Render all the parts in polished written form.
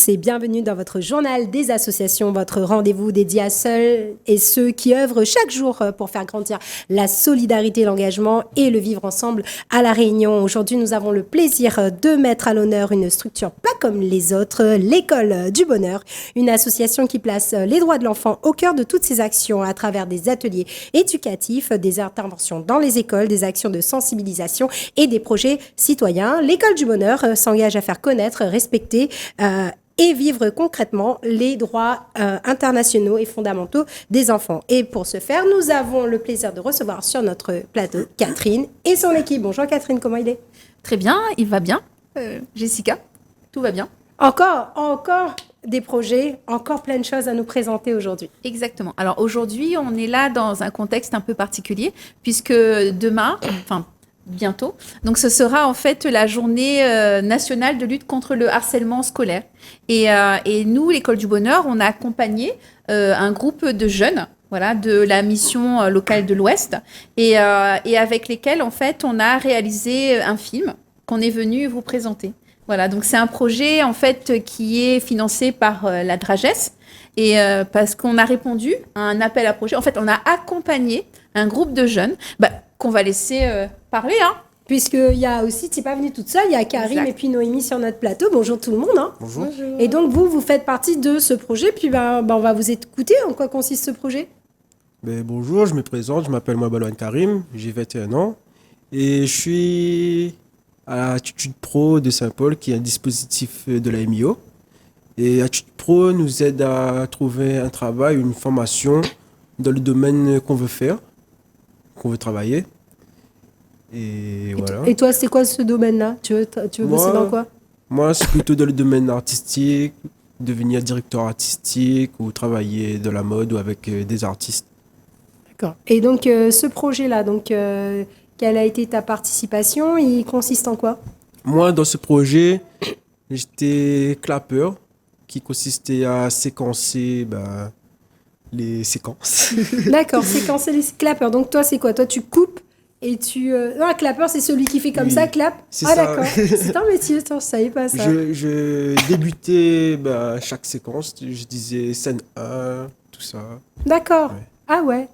tous et bienvenue dans votre journal des associations, votre rendez-vous dédié à celles et ceux qui œuvrent chaque jour pour faire grandir la solidarité, l'engagement et le vivre ensemble à La Réunion. Aujourd'hui, nous avons le plaisir de mettre à l'honneur une structure pas comme les autres, l'École du Bonheur, une association qui place les droits de l'enfant au cœur de toutes ses actions à travers des ateliers éducatifs, des interventions dans les écoles, des actions de sensibilisation et des projets citoyens. L'École du Bonheur s'engage à faire connaître, respecter et vivre concrètement les droits internationaux et fondamentaux des enfants. Et pour ce faire, nous avons le plaisir de recevoir sur notre plateau Catherine et son équipe. Bonjour Catherine, comment il est? Très bien, il va bien. Jessica, tout va bien. Encore des projets, encore plein de choses à nous présenter aujourd'hui. Exactement. Alors aujourd'hui, on est là dans un contexte un peu particulier, puisque demain, bientôt, donc ce sera en fait la journée nationale de lutte contre le harcèlement scolaire. Et nous, l'École du Bonheur, on a accompagné un groupe de jeunes, voilà, de la mission locale de l'Ouest, et avec lesquels en fait on a réalisé un film qu'on est venu vous présenter. Voilà, donc c'est un projet en fait qui est financé par la DRAGES, et parce qu'on a répondu à un appel à projet. En fait, on a accompagné un groupe de jeunes qu'on va laisser parler, hein. Puisqu'il y a aussi, tu n'es pas venue toute seule, il y a Karim et puis Noémie sur notre plateau. Bonjour tout le monde. Hein. Bonjour. Et donc vous faites partie de ce projet, puis on va vous écouter. En quoi consiste ce projet? Bonjour, je me présente, je m'appelle Balouane Karim, j'ai 21 ans et je suis à Attitude Pro de Saint-Paul, qui est un dispositif de la MIO. Et Attitude Pro nous aide à trouver un travail, une formation dans le domaine qu'on veut faire, qu'on veut travailler. Et voilà. Et toi, c'est quoi ce domaine-là? Tu veux bosser dans quoi? Moi, c'est plutôt dans le domaine artistique, devenir directeur artistique ou travailler dans la mode ou avec des artistes. D'accord. Et donc, ce projet-là, quelle a été ta participation? Il consiste en quoi? Moi, dans ce projet, j'étais clapeur, qui consistait à séquencer les séquences. D'accord, séquencer les clappeurs. Donc, toi, c'est quoi? Toi, tu coupes et tu... Non, un clapeur, c'est celui qui fait comme ça, clap. Ça. D'accord. C'est un métier, je savais pas ça. Je débutais chaque séquence, je disais scène 1, tout ça. D'accord. Ouais. Ah ouais.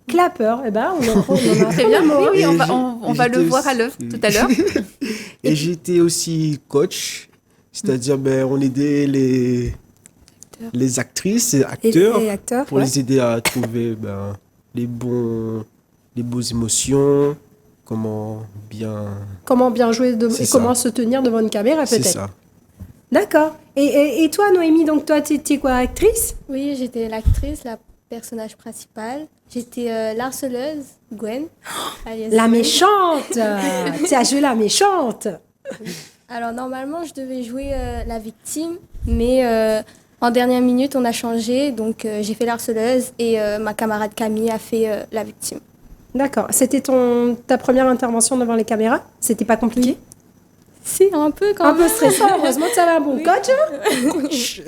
Clapeur, on en Très bien. Oui, Et on va le voir à l'œuvre tout à l'heure. Et j'étais aussi coach, c'est-à-dire on aidait les actrices et acteurs pour les aider à trouver les bonnes émotions, comment bien jouer et comment se tenir devant une caméra peut-être. C'est ça. D'accord. Et toi, Noémie, donc toi, tu étais quoi, actrice? Oui, j'étais l'actrice, la personnage principal. J'étais l'harceleuse, Gwen. La méchante. Tu as joué la méchante. Alors, normalement, je devais jouer la victime, mais en dernière minute, on a changé. Donc, j'ai fait l'harceleuse et ma camarade Camille a fait la victime. D'accord. C'était ta première intervention devant les caméras? C'était pas compliqué? Si, un peu quand même. Un peu stressant. Heureusement que tu avais un bon coach.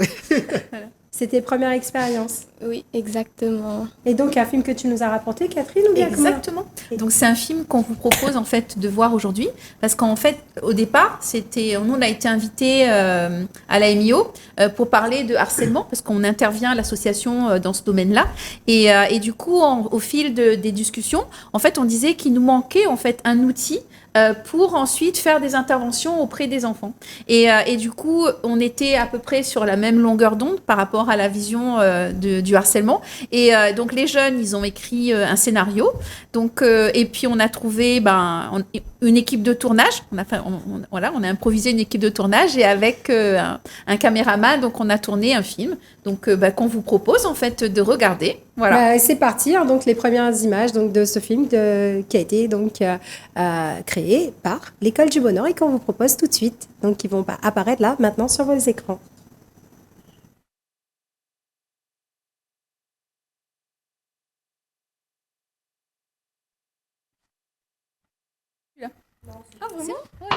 Voilà. C'était première expérience. Oui, exactement. Et donc, un film que tu nous as rapporté, Catherine, ou bien Exactement. Donc, c'est un film qu'on vous propose, en fait, de voir aujourd'hui. Parce qu'en fait, au départ, nous, on a été invités à la MIO pour parler de harcèlement, parce qu'on intervient à l'association dans ce domaine-là. Et du coup, au fil des discussions, en fait, on disait qu'il nous manquait, en fait, un outil pour ensuite faire des interventions auprès des enfants. Et du coup, on était à peu près sur la même longueur d'onde par rapport à la vision du harcèlement. Et donc, les jeunes, ils ont écrit un scénario. Donc, et puis, on a trouvé une équipe de tournage. On a improvisé une équipe de tournage et avec un caméraman, donc on a tourné un film qu'on vous propose en fait de regarder. Voilà. C'est parti. Hein, donc les premières images de ce film qui a été créé par l'École du Bonheur et qu'on vous propose tout de suite. Donc ils vont apparaître là maintenant sur vos écrans. Ah, vraiment? Ouais.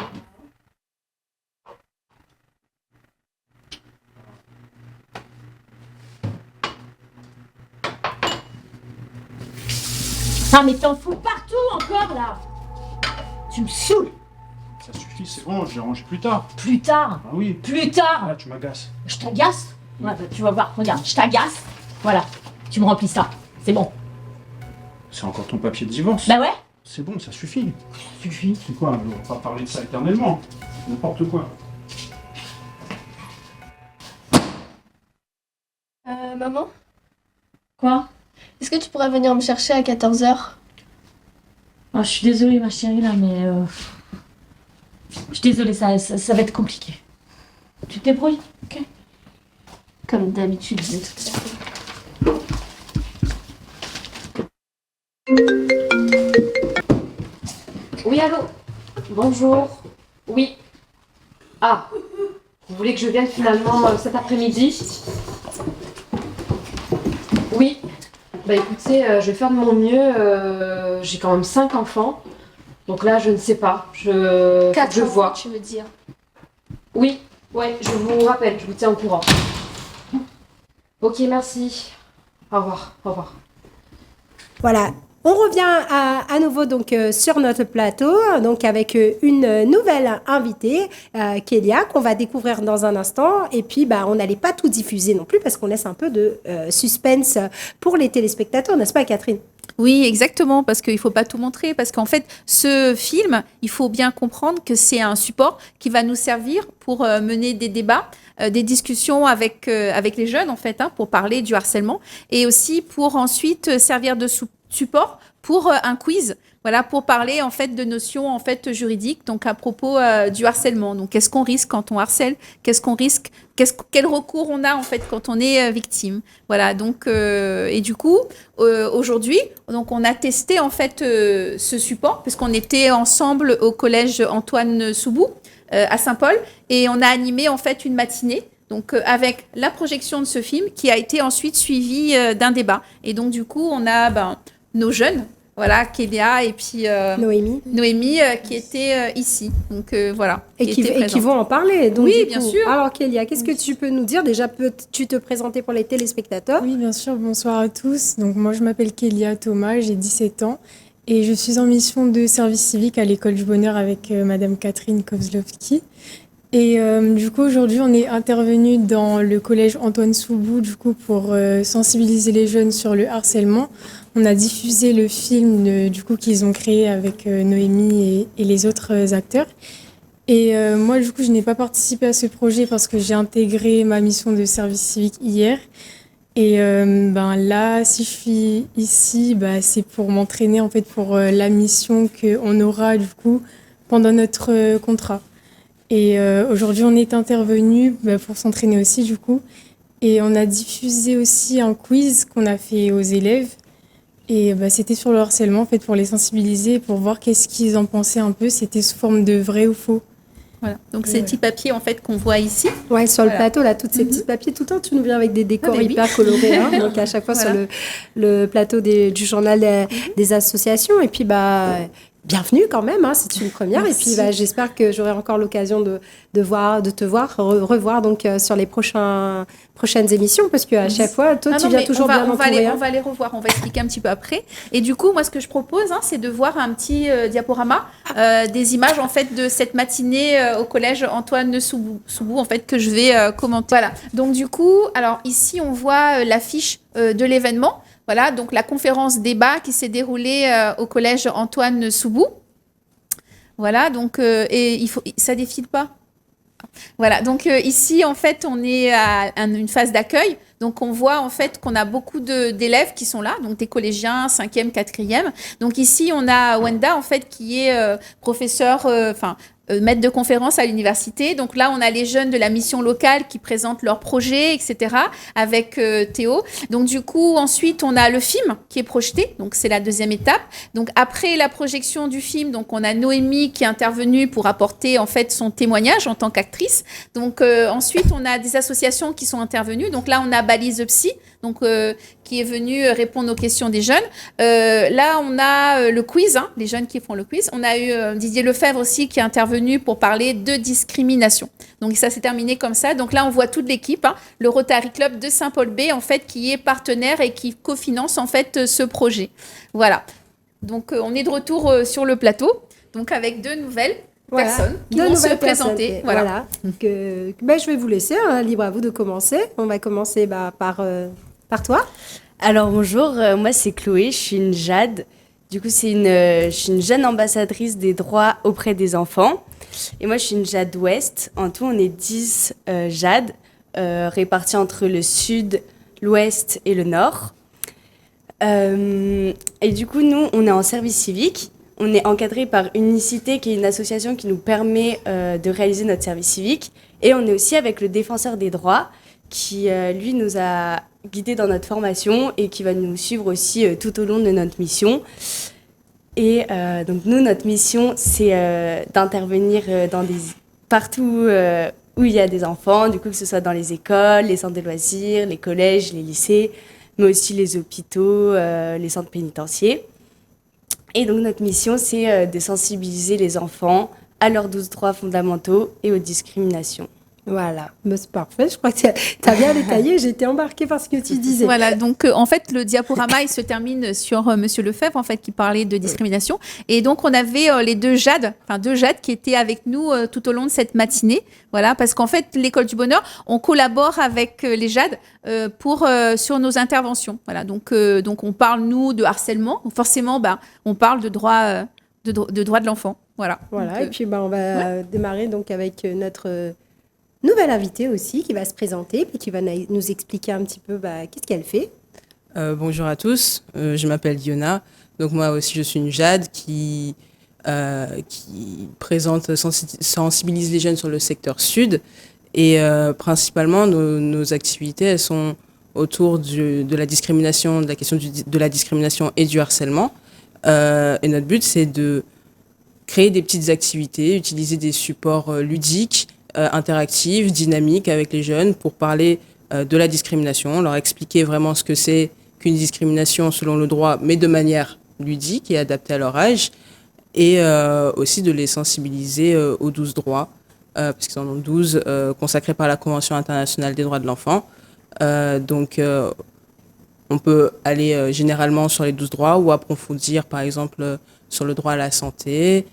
Ah mais t'en fous partout encore là. Tu me saoules. ça suffit, c'est bon, je vais ranger plus tard. Plus tard. Ah oui. Plus tard. Ah, tu m'agaces. Je t'agace. Ouais, bah, tu vas voir, regarde, je t'agace. Voilà, tu me remplis ça. C'est bon. C'est encore ton papier de divorce. Bah ouais. C'est bon, ça suffit. Suffit. C'est quoi? On va pas parler de ça éternellement. N'importe quoi. Maman, Quoi? est-ce que tu pourrais venir me chercher à 14h? Je suis désolée, ma chérie, là, mais... Je suis désolée, ça va être compliqué. Tu te débrouilles, ok? Comme d'habitude, de toute façon. Oui, allô? Bonjour. Oui. Ah. Vous voulez que je vienne finalement cet après-midi? Oui. Bah écoutez, je vais faire de mon mieux. J'ai quand même 5 enfants. Donc là, je ne sais pas. Je vois. Tu veux dire? Oui, ouais, je vous rappelle, je vous tiens au courant. Ok, merci. Au revoir, au revoir. Voilà. On revient à nouveau donc sur notre plateau, donc avec une nouvelle invitée, Kélia, qu'on va découvrir dans un instant. Et puis, on n'allait pas tout diffuser non plus parce qu'on laisse un peu de suspense pour les téléspectateurs, n'est-ce pas, Catherine? Oui, exactement, parce qu'il ne faut pas tout montrer, parce qu'en fait, ce film, il faut bien comprendre que c'est un support qui va nous servir pour mener des débats, des discussions avec les jeunes, en fait, pour parler du harcèlement, et aussi pour ensuite servir de support pour un quiz, voilà, pour parler en fait de notions en fait juridiques, donc à propos du harcèlement. Donc, qu'est-ce qu'on risque quand on harcèle? Qu'est-ce qu'on risque? Quel recours on a en fait quand on est victime? Voilà. Donc, et du coup, aujourd'hui, donc on a testé en fait ce support puisqu'on était ensemble au collège Antoine Soubou à Saint-Paul et on a animé en fait une matinée. Donc, avec la projection de ce film qui a été ensuite suivie d'un débat. Et donc, du coup, on a nos jeunes, voilà, Kélia et puis Noémie, qui étaient ici. Donc, voilà. et qui vont en parler. Donc, Oui, du bien coup. sûr. Alors, Kélia, qu'est-ce que tu peux nous dire? Déjà, peux-tu te présenter pour les téléspectateurs? Oui, bien sûr. Bonsoir à tous. Donc, moi, je m'appelle Kélia Thomas, j'ai 17 ans et je suis en mission de service civique à l'École du Bonheur avec Madame Catherine Kozlowski. Et du coup, aujourd'hui, on est intervenu dans le collège Antoine Soubou du coup, pour sensibiliser les jeunes sur le harcèlement. On a diffusé le film du coup, qu'ils ont créé avec Noémie et les autres acteurs. Et moi, du coup, je n'ai pas participé à ce projet parce que j'ai intégré ma mission de service civique hier. Et là, si je suis ici, c'est pour m'entraîner en fait pour la mission qu'on aura du coup pendant notre contrat. Et aujourd'hui, on est intervenu pour s'entraîner aussi, du coup. Et on a diffusé aussi un quiz qu'on a fait aux élèves. Et c'était sur le harcèlement, en fait, pour les sensibiliser, pour voir qu'est-ce qu'ils en pensaient un peu. C'était sous forme de vrai ou faux. Voilà. Donc, ces petits papiers, en fait, qu'on voit ici. Ouais, sur le plateau, là, toutes ces petits papiers, tout le temps, tu nous viens avec des décors hyper colorés. Donc, à chaque fois, sur le plateau du journal des associations. Et puis, bienvenue quand même, c'est une première. Merci. Et puis, j'espère que j'aurai encore l'occasion de te revoir donc, sur les prochaines émissions. Parce qu'à chaque fois, toi, tu viens toujours bien entouré. On va les revoir, on va expliquer un petit peu après. Et du coup, moi, ce que je propose, c'est de voir un petit diaporama des images, en fait, de cette matinée au collège Antoine Soubou, en fait, que je vais commenter. Voilà. Donc, du coup, alors ici, on voit l'affiche de l'événement. Voilà, donc la conférence débat qui s'est déroulée au collège Antoine Soubou. Voilà, donc, ça défile pas. Voilà, donc ici, en fait, on est à une phase d'accueil. Donc, on voit, en fait, qu'on a beaucoup d'élèves qui sont là, donc des collégiens, 5e, 4e. Donc, ici, on a Wenda, en fait, qui est professeur, maître de conférence à l'université. Donc là, on a les jeunes de la mission locale qui présentent leurs projets, etc., avec Théo. Donc du coup, ensuite, on a le film qui est projeté. Donc c'est la deuxième étape. Donc après la projection du film, donc on a Noémie qui est intervenue pour apporter en fait son témoignage en tant qu'actrice. Donc ensuite, on a des associations qui sont intervenues. Donc là, on a Balise Psy, donc qui est venu répondre aux questions des jeunes. Là, on a le quiz, les jeunes qui font le quiz. On a eu Didier Lefebvre aussi qui est intervenu pour parler de discrimination. Donc ça s'est terminé comme ça. Donc là, on voit toute l'équipe, le Rotary Club de Saint-Paul-Bay, en fait, qui est partenaire et qui cofinance en fait ce projet. Voilà. Donc on est de retour sur le plateau, donc avec deux nouvelles. personnes qui de vont se nouvelles présenter. personnes. Voilà. Ben, je vais vous laisser, hein, libre à vous de commencer. On va commencer par toi. Alors bonjour, moi c'est Chloé, je suis une Jade. Du coup, je suis une jeune ambassadrice des droits auprès des enfants. Et moi, je suis une Jade Ouest. En tout, on est 10 Jades répartis entre le sud, l'ouest et le nord. Et du coup, nous, on est en service civique. On est encadré par Unicité, qui est une association qui nous permet de réaliser notre service civique. Et on est aussi avec le défenseur des droits, qui, lui, nous a guidés dans notre formation et qui va nous suivre aussi tout au long de notre mission. Et donc, nous, notre mission, c'est d'intervenir partout où il y a des enfants, du coup, que ce soit dans les écoles, les centres de loisirs, les collèges, les lycées, mais aussi les hôpitaux, les centres pénitentiaires. Et donc, notre mission, c'est de sensibiliser les enfants à leurs 12 droits fondamentaux et aux discriminations. Voilà, ben, c'est parfait. Je crois que tu as bien détaillé. J'ai été embarquée par ce que tu disais. Voilà, donc en fait, le diaporama, il se termine sur Monsieur Lefebvre, en fait, qui parlait de discrimination. Et donc, on avait les deux Jades qui étaient avec nous tout au long de cette matinée. Voilà, parce qu'en fait, l'École du Bonheur, on collabore avec les Jades sur nos interventions. Voilà, donc on parle, nous, de harcèlement. Donc, forcément, on parle de droits de l'enfant. Voilà. Voilà, Donc, et puis on va démarrer donc avec notre nouvelle invitée aussi qui va se présenter et qui va nous expliquer un petit peu qu'est-ce qu'elle fait. Bonjour à tous, je m'appelle Yona. Donc moi aussi je suis une Jade qui sensibilise les jeunes sur le secteur sud. Et principalement nos activités elles sont autour de la discrimination, de la question de la discrimination et du harcèlement. Et notre but c'est de créer des petites activités, utiliser des supports ludiques, interactive, dynamique avec les jeunes pour parler de la discrimination, leur expliquer vraiment ce que c'est qu'une discrimination selon le droit, mais de manière ludique et adaptée à leur âge, et aussi de les sensibiliser aux 12 droits, parce qu'ils en ont 12 consacrés par la Convention internationale des droits de l'enfant. Donc, on peut aller généralement sur les 12 droits ou approfondir, par exemple, sur le droit à la santé,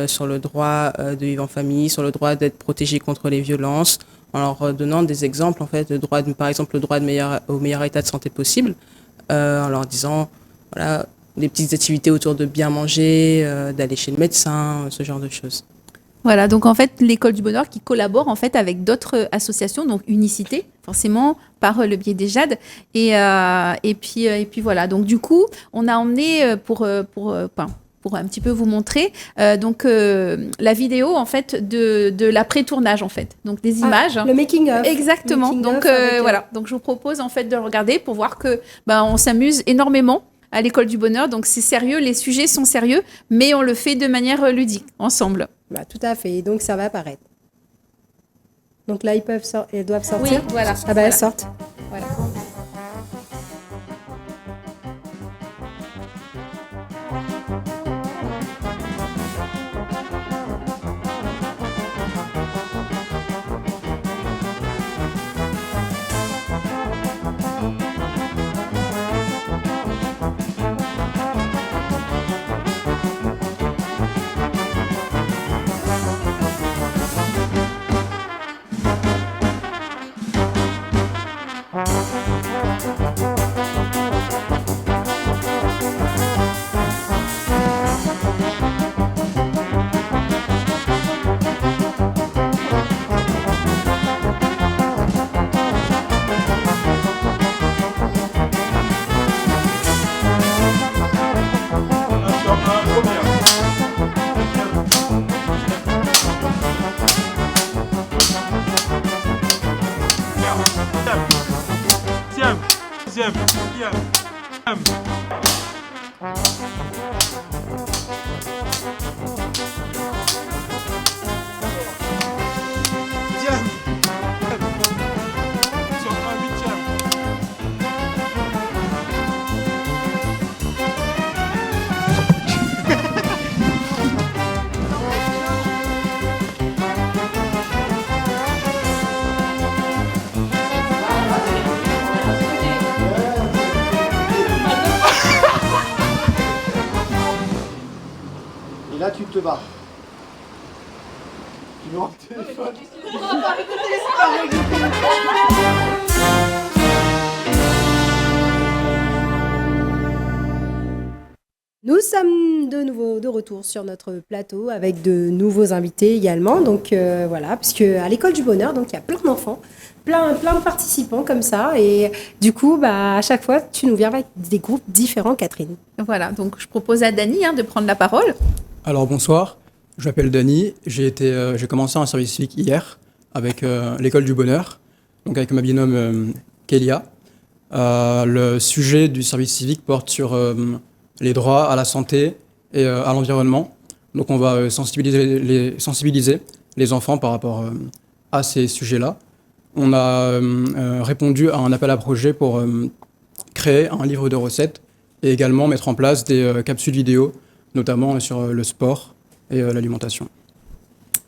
sur le droit de vivre en famille, sur le droit d'être protégé contre les violences, en leur donnant des exemples, en fait, par exemple, le droit au meilleur état de santé possible, en leur disant, voilà, des petites activités autour de bien manger, d'aller chez le médecin, ce genre de choses. Voilà, donc en fait, l'École du Bonheur qui collabore en fait avec d'autres associations, donc Unicité, forcément, par le biais des Jades. Et puis voilà, donc du coup, on a emmené pour un petit peu vous montrer la vidéo en fait de l'après-tournage en fait, donc des images. Le making of. Exactement. Donc voilà, donc je vous propose en fait de le regarder pour voir que on s'amuse énormément à l'École du Bonheur. Donc c'est sérieux, les sujets sont sérieux, mais on le fait de manière ludique ensemble. Tout à fait. Et donc ça va apparaître. Donc là ils doivent sortir. Oui, voilà. Ah elles sortent. Voilà. Et là, tu te bats. Nous sommes de nouveau de retour sur notre plateau avec de nouveaux invités également. Donc voilà, puisque à l'école du bonheur, donc il y a plein d'enfants, plein de participants comme ça. Et du coup, à chaque fois, tu nous viens avec des groupes différents, Catherine. Voilà, donc je propose à Dany de prendre la parole. Alors bonsoir, je m'appelle Dany. J'ai commencé un service civique hier avec l'école du bonheur, donc avec ma binôme Kélia. Le sujet du service civique porte sur les droits à la santé et à l'environnement. Donc on va sensibiliser les enfants par rapport à ces sujets-là. On a répondu à un appel à projet pour créer un livre de recettes et également mettre en place des capsules vidéo, notamment sur le sport et l'alimentation.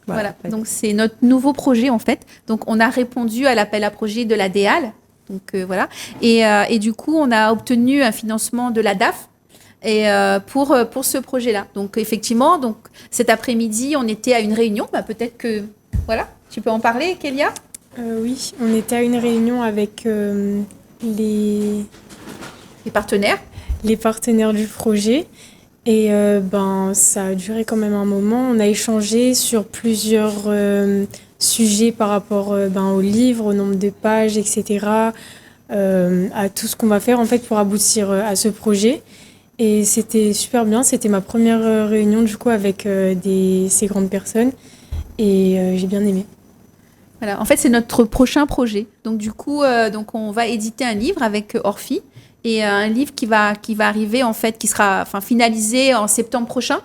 Voilà, donc c'est notre nouveau projet en fait. Donc on a répondu à l'appel à projet de la DEAL. Donc voilà. Et du coup, on a obtenu un financement de la DAF. Et pour ce projet-là. Donc effectivement, donc cet après-midi, on était à une réunion. Peut-être que voilà, tu peux en parler, Kélia. Oui, on était à une réunion avec les partenaires. Les partenaires du projet. Et ça a duré quand même un moment. On a échangé sur plusieurs sujets par rapport au livre, au nombre de pages, etc. À tout ce qu'on va faire en fait pour aboutir à ce projet. Et c'était super bien, c'était ma première réunion du coup avec ces grandes personnes et j'ai bien aimé. Voilà, en fait c'est notre prochain projet. Donc du coup, donc on va éditer un livre avec Orphi et un livre qui va arriver en fait, qui sera finalisé en septembre prochain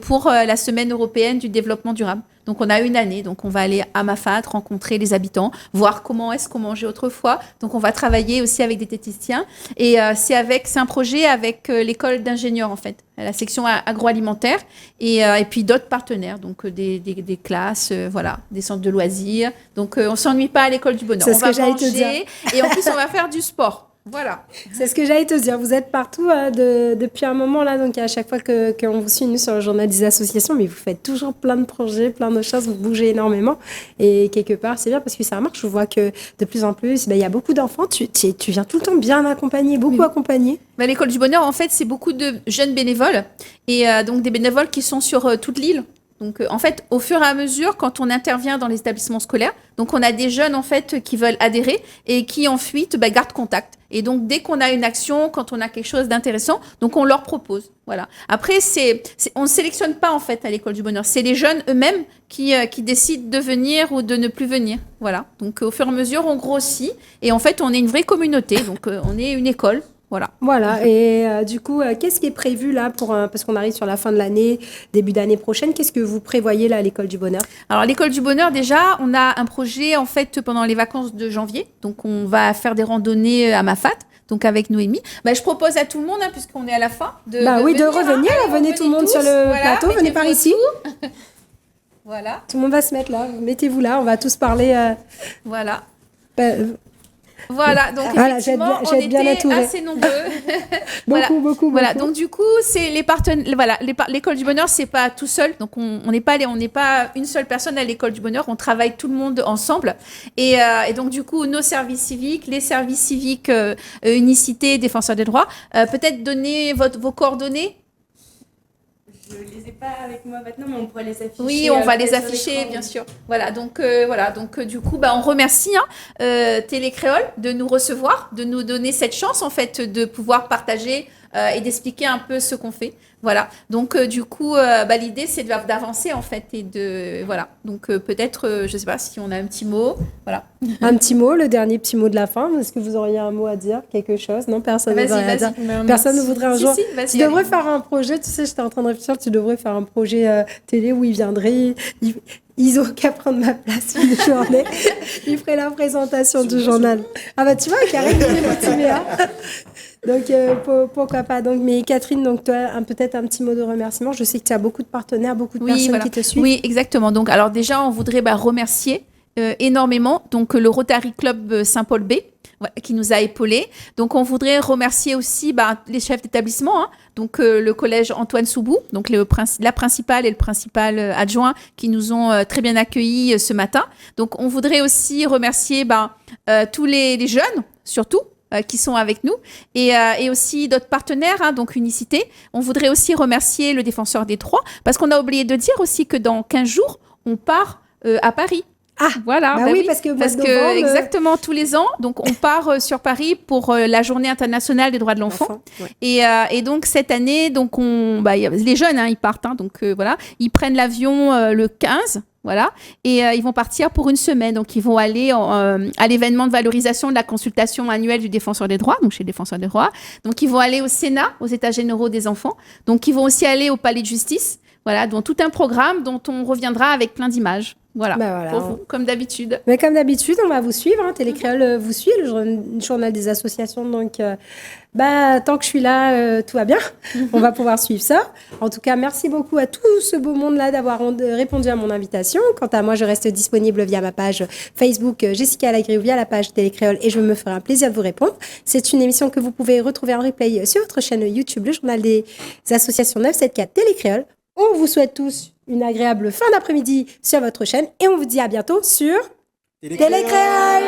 pour la Semaine européenne du développement durable. Donc on a une année, donc on va aller à Mafat, rencontrer les habitants, voir comment est-ce qu'on mangeait autrefois. Donc on va travailler aussi avec des diététiciens et c'est un projet avec l'école d'ingénieurs en fait, la section agroalimentaire et puis d'autres partenaires, donc des classes, voilà, des centres de loisirs. Donc on s'ennuie pas à l'école du bonheur. C'est on ce va que j'allais manger te dire. Et en plus on va faire du sport. Voilà. C'est ce que j'allais te dire. Vous êtes partout depuis un moment là, donc à chaque fois qu'on vous suit nous sur le journal des associations, mais vous faites toujours plein de projets, plein de choses, vous bougez énormément et quelque part c'est bien parce que ça marche. Je vois que de plus en plus, il y a beaucoup d'enfants. Tu viens tout le temps bien accompagné, beaucoup accompagné. L'école du bonheur en fait c'est beaucoup de jeunes bénévoles et donc des bénévoles qui sont sur toute l'île. Donc, en fait, au fur et à mesure, quand on intervient dans les établissements scolaires, donc on a des jeunes en fait qui veulent adhérer et qui ensuite gardent contact. Et donc, dès qu'on a une action, quand on a quelque chose d'intéressant, donc on leur propose. Voilà. Après, on ne sélectionne pas en fait à l'école du bonheur. C'est les jeunes eux-mêmes qui décident de venir ou de ne plus venir. Voilà. Donc, au fur et à mesure, on grossit et en fait, on est une vraie communauté. Donc, on est une école. Voilà. Et du coup, qu'est-ce qui est prévu là parce qu'on arrive sur la fin de l'année, début d'année prochaine, qu'est-ce que vous prévoyez là à l'école du bonheur? Alors, à l'école du bonheur, déjà, on a un projet en fait pendant les vacances de janvier. Donc, on va faire des randonnées à Mafat. Donc avec Noémie. Je propose à tout le monde, puisqu'on est à la fin, de revenir. Venez tout le monde sur le plateau, venez par ici. Voilà. Tout le monde va se mettre là. Mettez-vous là, on va tous parler. Voilà. Voilà, donc effectivement, on était assez nombreux. beaucoup. Voilà, donc du coup, c'est les partenaires. Voilà, l'école du bonheur, c'est pas tout seul. Donc on n'est pas une seule personne à l'école du bonheur. On travaille tout le monde ensemble. Et donc du coup, nos services civiques, les services civiques, Unicité, Défenseurs des droits, peut-être donner vos coordonnées. Je ne les ai pas avec moi maintenant, mais on pourrait les afficher. Oui, on va les afficher, bien sûr. Voilà, donc du coup, on remercie Télécréole de nous recevoir, de nous donner cette chance en fait de pouvoir partager et d'expliquer un peu ce qu'on fait. Voilà, donc du coup, l'idée c'est d'avancer en fait et de voilà. Donc peut-être, je sais pas si on a un petit mot, voilà. Un petit mot, le dernier petit mot de la fin. Est-ce que vous auriez un mot à dire, quelque chose? Non, personne ne voudrait dire. Personne ne voudrait un jour. Tu devrais faire un projet. Tu sais, j'étais en train de réfléchir. Tu devrais faire un projet télé où il viendrait. Ils ont qu'à prendre ma place une journée. Ils feraient la présentation du journal. Ah tu vois, Karine, il est motivé. Donc, pourquoi pas. Donc, mais Catherine, donc toi, peut-être un petit mot de remerciement. Je sais que tu as beaucoup de partenaires, beaucoup de personnes qui te suivent. Oui, exactement. Donc, alors déjà, on voudrait remercier énormément donc le Rotary Club Saint-Paul B qui nous a épaulés. Donc, on voudrait remercier aussi les chefs d'établissement, hein, donc le collège Antoine Soubou, donc la principale et le principal adjoint qui nous ont très bien accueillis ce matin. Donc, on voudrait aussi remercier tous les jeunes, surtout, qui sont avec nous, et aussi d'autres partenaires, hein, donc Unicité. On voudrait aussi remercier le Défenseur des Droits, parce qu'on a oublié de dire aussi que dans 15 jours, on part à Paris. Ah, voilà. oui, parce que novembre, exactement, tous les ans, donc on part sur Paris pour la Journée internationale des droits de l'enfant. Ouais. Et donc cette année, donc les jeunes, hein, ils partent, hein, donc voilà, ils prennent l'avion le 15. Voilà, et ils vont partir pour une semaine. Donc, ils vont aller à l'événement de valorisation de la consultation annuelle du Défenseur des droits, donc chez le Défenseur des droits. Donc, ils vont aller au Sénat, aux États généraux des enfants. Donc, ils vont aussi aller au Palais de justice. Voilà, donc tout un programme dont on reviendra avec plein d'images. Voilà, pour vous, comme d'habitude. Mais comme d'habitude, on va vous suivre. Hein. Télécréole vous suit, le journal des associations. Donc, tant que je suis là, tout va bien. On va pouvoir suivre ça. En tout cas, merci beaucoup à tout ce beau monde-là d'avoir répondu à mon invitation. Quant à moi, je reste disponible via ma page Facebook Jessica Lagré ou via la page Télécréole et je me ferai un plaisir de vous répondre. C'est une émission que vous pouvez retrouver en replay sur votre chaîne YouTube, le journal des associations 974 Télécréole. On vous souhaite tous une agréable fin d'après-midi sur votre chaîne et on vous dit à bientôt sur Télécréole.